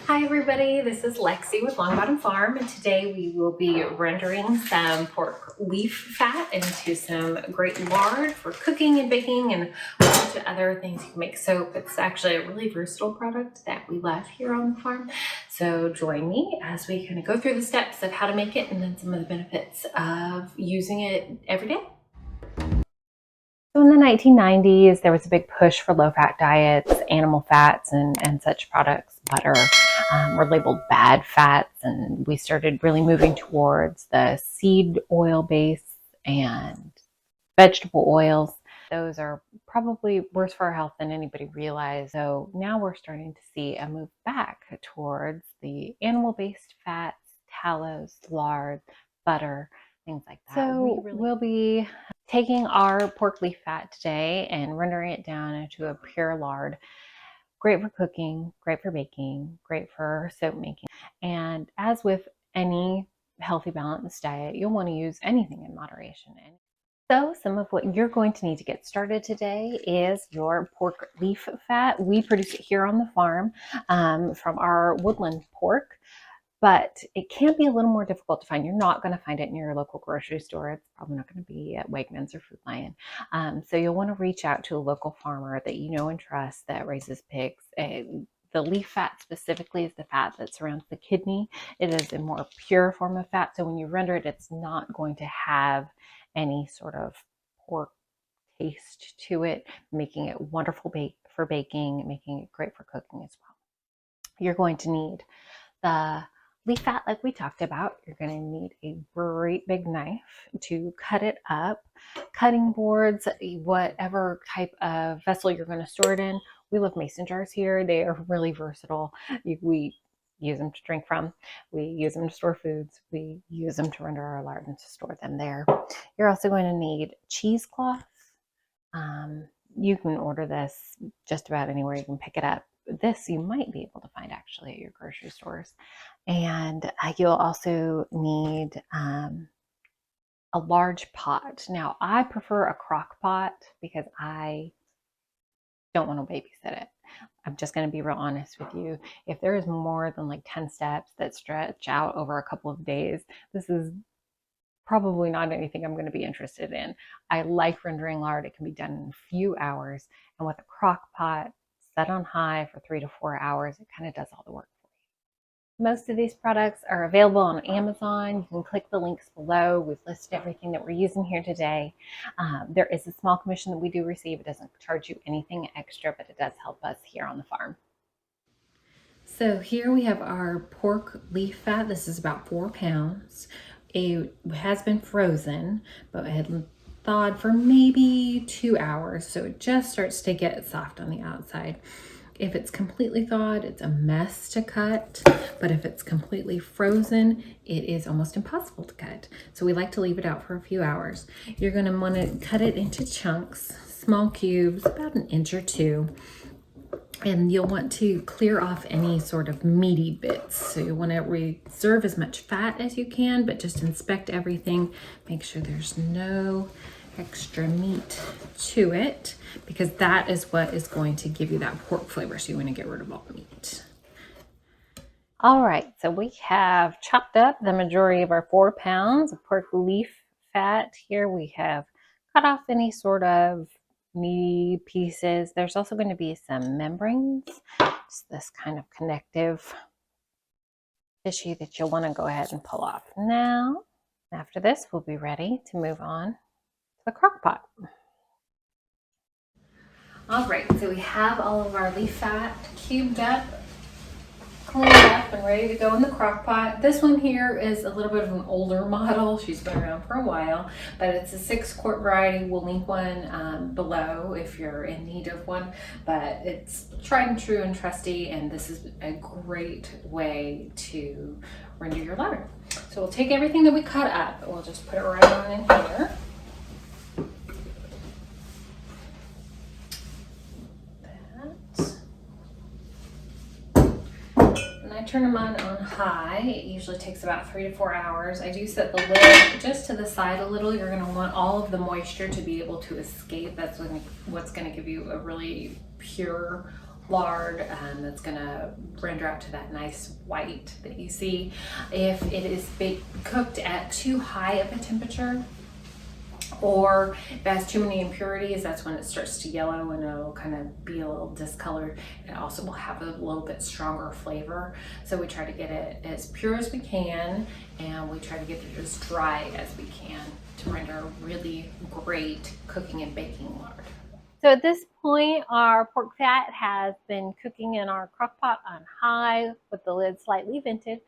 Hi everybody, this is Lexi with Long Bottom Farm, and today we will be rendering some pork leaf fat into some great lard for cooking and baking and a bunch of other things. You can make soap. It's actually a really versatile product that we love here on the farm. So join me as we kind of go through the steps of how to make it and then some of the benefits of using it every day. So in the 1990s, there was a big push for low-fat diets. Animal fats and such products, butter, were labeled bad fats, and we started really moving towards the seed oil base and vegetable oils. Those are probably worse for our health than anybody realized. So now we're starting to see a move back towards the animal-based fats, tallows, lard, butter, things like that. So we'll be taking our pork leaf fat today and rendering it down into a pure lard. Great for cooking, great for baking, great for soap making. And as with any healthy, balanced diet, you'll want to use anything in moderation. So some of what you're going to need to get started today is your pork leaf fat. We produce it here on the farm from our woodland pork. But it can be a little more difficult to find. You're not going to find it in your local grocery store. It's probably not going to be at Wegmans or Food Lion. So you'll want to reach out to a local farmer that you know and trust that raises pigs. The leaf fat specifically is the fat that surrounds the kidney. It is a more pure form of fat. So when you render it, it's not going to have any sort of pork taste to it, making it wonderful for baking, making it great for cooking as well. You're going to need the leaf fat like we talked about. You're going to need a great big knife to cut it up, cutting boards, whatever type of vessel you're going to store it in. We love mason jars here. They are really versatile. We use them to drink from. We use them to store foods. We use them to render our lard and to store them there. You're also going to need cheesecloth. You can order this just about anywhere. You can pick it up. This you might be able to find actually at your grocery stores. And you'll also need a large pot. Now, I prefer a crock pot because I don't want to babysit it. I'm just going to be real honest with you. If there is more than like 10 steps that stretch out over a couple of days, this is probably not anything I'm going to be interested in. I like rendering lard. It can be done in a few hours. And with a crock pot set on high for 3 to 4 hours, it kind of does all the work for you. Most of these products are available on Amazon. You can click the links below. We've listed everything that we're using here today. There is a small commission that we do receive. It doesn't charge you anything extra, but it does help us here on the farm. So here we have our pork leaf fat. This is about 4 pounds. It has been frozen, but it had thawed for maybe 2 hours. So it just starts to get soft on the outside. If it's completely thawed, it's a mess to cut, but if it's completely frozen, it is almost impossible to cut. So we like to leave it out for a few hours. You're going to want to cut it into chunks, small cubes, about 1 inch or 2. And you'll want to clear off any sort of meaty bits. So you want to reserve as much fat as you can, but just inspect everything. Make sure there's no extra meat to it, because that is what is going to give you that pork flavor. So you want to get rid of all the meat. All right, so we have chopped up the majority of our 4 pounds of pork leaf fat. Here we have cut off any sort of meaty pieces. There's also going to be some membranes, just this kind of connective tissue that you'll want to go ahead and pull off. Now, after this, we'll be ready to move on to the crock pot. All right, so we have all of our leaf fat cubed up, cleaned up, and ready to go in the crock pot. This one here is a little bit of an older model. She's been around for a while, but it's a 6-quart variety. We'll link one below if you're in need of one, but it's tried and true and trusty, and this is a great way to render your lard. So we'll take everything that we cut up and we'll just put it right on in here. I turn them on high. It usually takes about 3 to 4 hours. I do set the lid just to the side a little. You're going to want all of the moisture to be able to escape. That's what's going to give you a really pure lard that's gonna render out to that nice white that you see. If it is cooked at too high of a temperature, or if it has too many impurities, that's when it starts to yellow and it'll kind of be a little discolored. It also will have a little bit stronger flavor. So we try to get it as pure as we can, and we try to get it as dry as we can to render a really great cooking and baking lard. So at this point, our pork fat has been cooking in our crock pot on high with the lid slightly vented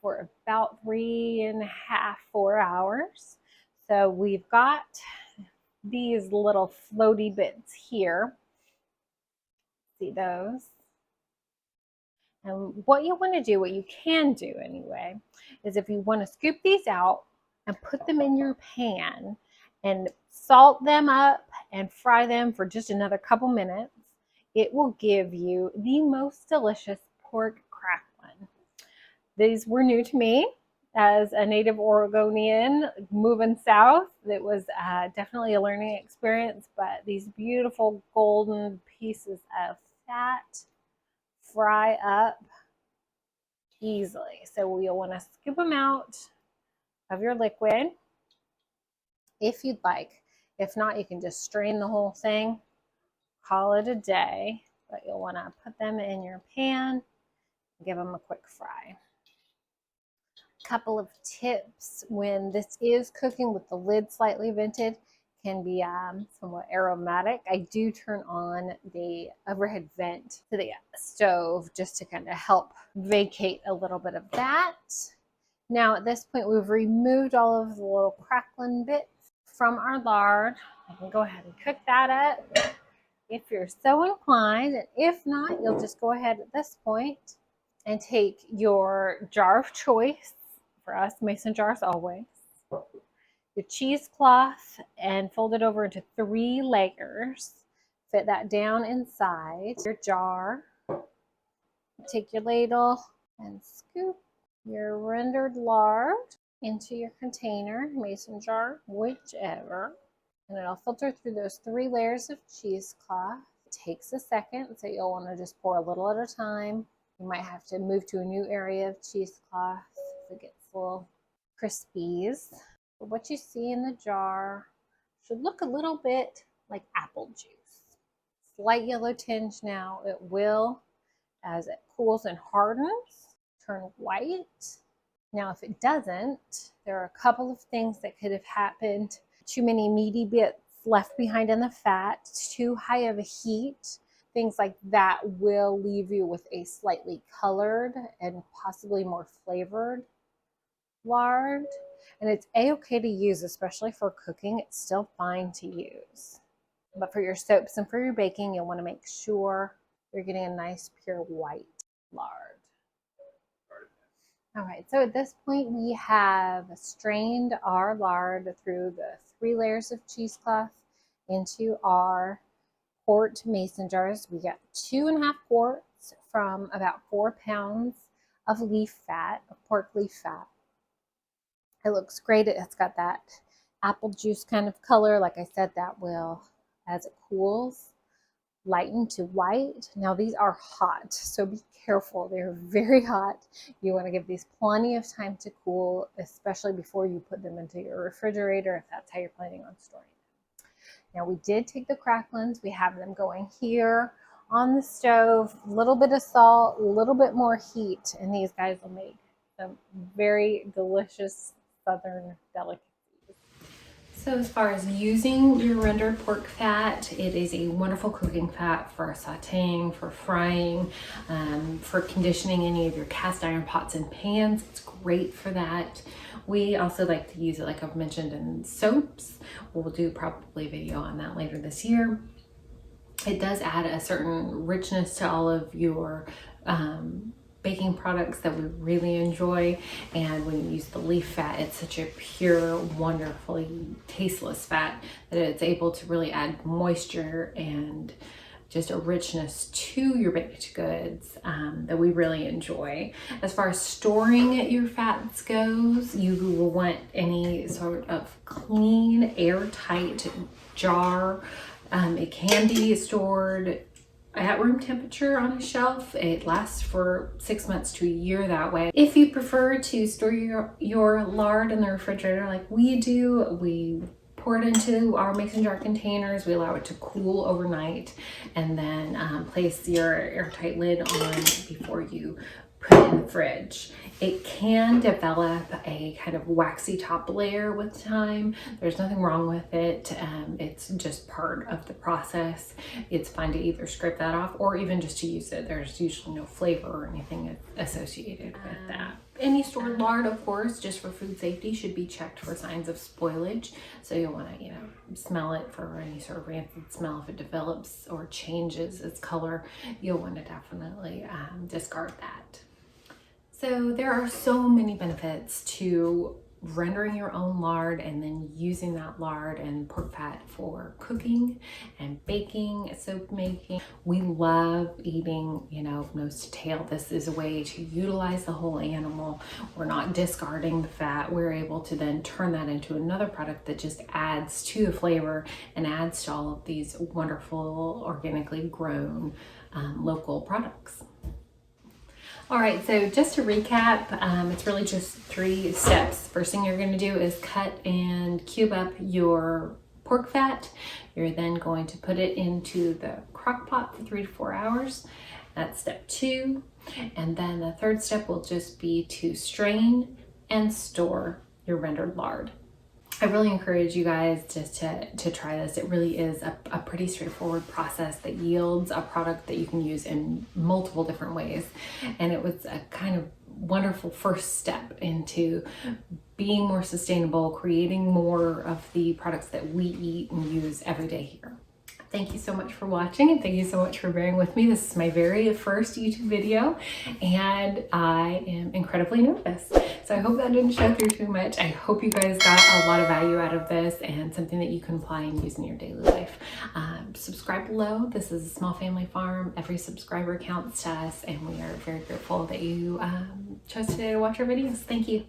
for about 3.5, 4 hours. So we've got these little floaty bits here. See those? And what you want to do, what you can do anyway, is if you want to scoop these out and put them in your pan and salt them up and fry them for just another couple minutes, it will give you the most delicious pork cracklin. These were new to me as a native Oregonian moving south. It was definitely a learning experience, but these beautiful golden pieces of fat fry up easily. So you'll want to scoop them out of your liquid if you'd like. If not, you can just strain the whole thing, call it a day, but you'll want to put them in your pan and give them a quick fry. Couple of tips when this is cooking with the lid slightly vented can be somewhat aromatic. I do turn on the overhead vent to the stove just to kind of help vacate a little bit of that. Now at this point, we've removed all of the little cracklin bits from our lard. I can go ahead and cook that up if you're so inclined, and if not, you'll just go ahead at this point and take your jar of choice. For us, mason jars always. Your cheesecloth and fold it over into 3 layers. Fit that down inside your jar. Take your ladle and scoop your rendered lard into your container, mason jar, whichever. And it'll filter through those 3 layers of cheesecloth. It takes a second, so you'll want to just pour a little at a time. You might have to move to a new area of cheesecloth if it gets little crispies. But what you see in the jar should look a little bit like apple juice. Slight yellow tinge now. It will, as it cools and hardens, turn white. Now if it doesn't, there are a couple of things that could have happened. Too many meaty bits left behind in the fat, too high of a heat. Things like that will leave you with a slightly colored and possibly more flavored lard. And it's a-okay to use, especially for cooking. It's still fine to use. But for your soaps and for your baking, you'll want to make sure you're getting a nice pure white lard. All right, so at this point we have strained our lard through the 3 layers of cheesecloth into our quart mason jars. We got 2.5 quarts from about 4 pounds of leaf fat, of pork leaf fat. It looks great. It's got that apple juice kind of color. Like I said, that will, as it cools, lighten to white. Now these are hot, so be careful. They're very hot. You want to give these plenty of time to cool, especially before you put them into your refrigerator, if that's how you're planning on storing them. Now we did take the cracklins. We have them going here on the stove, a little bit of salt, a little bit more heat, and these guys will make some very delicious southern delicacies. So as far as using your rendered pork fat, it is a wonderful cooking fat for sauteing, for frying, for conditioning any of your cast iron pots and pans. It's great for that. We also like to use it, like I've mentioned, in soaps. We'll do probably a video on that later this year. It does add a certain richness to all of your baking products that we really enjoy. And when you use the leaf fat, it's such a pure, wonderfully tasteless fat that it's able to really add moisture and just a richness to your baked goods that we really enjoy. As far as storing your fats goes, you will want any sort of clean, airtight jar. It can be stored at room temperature on a shelf. It lasts for 6 months to a year that way. If you prefer to store your lard in the refrigerator like we do, we pour it into our mason jar containers. We allow it to cool overnight and then place your airtight lid on before you put it in the fridge. It can develop a kind of waxy top layer with time. There's nothing wrong with it. It's just part of the process. It's fine to either scrape that off or even just to use it. There's usually no flavor or anything associated with that. Any stored lard, of course, just for food safety, should be checked for signs of spoilage. So you'll want to, smell it for any sort of rancid smell. If it develops or changes its color, you'll want to definitely discard that. So there are so many benefits to rendering your own lard and then using that lard and pork fat for cooking and baking, soap making. We love eating, nose to tail. This is a way to utilize the whole animal. We're not discarding the fat. We're able to then turn that into another product that just adds to the flavor and adds to all of these wonderful, organically grown local products. All right, so just to recap, it's really just 3 steps. First thing you're going to do is cut and cube up your pork fat. You're then going to put it into the crock pot for 3 to 4 hours. That's step 2. And then the third step will just be to strain and store your rendered lard. I really encourage you guys just to try this. It really is a pretty straightforward process that yields a product that you can use in multiple different ways. And it was a kind of wonderful first step into being more sustainable, creating more of the products that we eat and use every day here. Thank you so much for watching, and thank you so much for bearing with me. This is my very first YouTube video and I am incredibly nervous. So I hope that didn't show through too much. I hope you guys got a lot of value out of this and something that you can apply and use in your daily life. Subscribe below. This is a small family farm. Every subscriber counts to us, and we are very grateful that you chose today to watch our videos. Thank you.